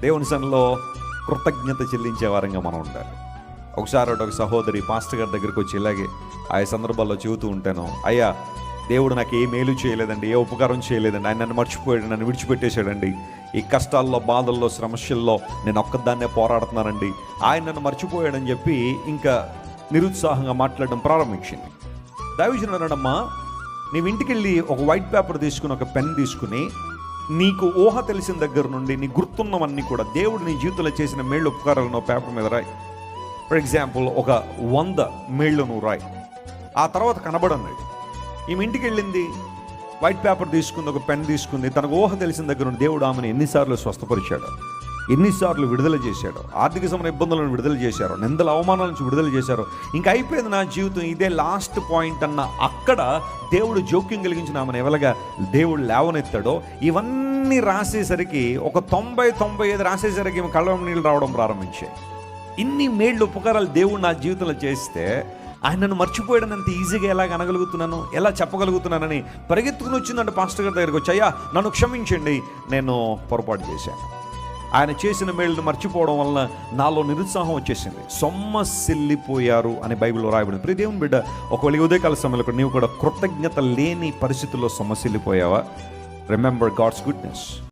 దేవుని సన్నిధిలో కృతజ్ఞత చెల్లించే వారంగా మనం ఉండాలి. ఒకసారి ఒక సహోదరి పాస్టర్ గారి దగ్గరికి వచ్చి ఇలాగే ఆ సందర్భాల్లో చెబుతూ ఉంటాను, అయ్యా దేవుడు నాకు ఏ మేలు చేయలేదండి, ఏ ఉపకారం చేయలేదండి, ఆయన నన్ను మర్చిపోయాడు, నన్ను విడిచిపెట్టేశాడండి, ఈ కష్టాల్లో బాధల్లో సమస్యల్లో నేను ఒక్కదాన్నే పోరాడుతున్నానండి, ఆయన నన్ను మర్చిపోయాడని చెప్పి ఇంకా నిరుత్సాహంగా మాట్లాడడం ప్రారంభించింది. దైవజనుడు అన్నాడమ్మా, నీవు ఇంటికి వెళ్ళి ఒక వైట్ పేపర్ తీసుకుని ఒక పెన్ తీసుకుని నీకు ఊహ తెలిసిన దగ్గర నుండి నీ గుర్తున్నవన్నీ కూడా దేవుడు నీ జీవితంలో చేసిన మేళ్ళు ఉపకారాలను పేపర్ మీద రాయి. ఫర్ ఎగ్జాంపుల్ ఒక 100 మేళ్ళు నువ్వు రాయి. ఆ తర్వాత కనబడన్నాడు. ఈమె ఇంటికి వెళ్ళింది, వైట్ పేపర్ తీసుకుంది, ఒక పెన్ తీసుకుంది. తనకు ఊహ తెలిసిన దగ్గర నుండి దేవుడు ఆమెను ఎన్నిసార్లు స్వస్థపరిచాడు, ఎన్నిసార్లు విడుదల చేశాడు, ఆర్థిక సమయ ఇబ్బందులను విడుదల చేశారు, నిందల అవమానాల నుంచి విడుదల చేశారు. ఇంకా అయిపోయింది నా జీవితం, ఇదే లాస్ట్ పాయింట్ అన్న అక్కడ దేవుడు జోక్యం కలిగించిన ఆమెను ఎవరగా దేవుడు లేవనెత్తాడో ఇవన్నీ రాసేసరికి ఒక 90-95 రాసేసరికి ఈమె కళ్ళ నీళ్ళు రావడం ప్రారంభించాయి. ఇన్ని మేళ్ళు ఉపకారాలు దేవుడు నా జీవితంలో చేస్తే ఆయన నన్ను మర్చిపోయాడని అంత ఈజీగా ఎలాగ అనగలుగుతున్నాను, ఎలా చెప్పగలుగుతున్నానని పరిగెత్తుకుని వచ్చిందంటే పాస్టర్ గారి దగ్గరికి వచ్చి, అయ్యా నన్ను క్షమించండి, నేను పొరపాటు చేశాను. ఆయన చేసిన మేళ్ళను మర్చిపోవడం వలన నాలో నిరుత్సాహం వచ్చేసింది, సొమ్మసిల్లిపోయారు అని బైబిల్లో రాయబడింది. ప్రియ దేవుని బిడ్డ, ఒకవేళ ఉదయకాల సమయంలో కూడా నీవు కూడా కృతజ్ఞత లేని పరిస్థితుల్లో సొమ్మసిల్లిపోయావా? Remember God's goodness.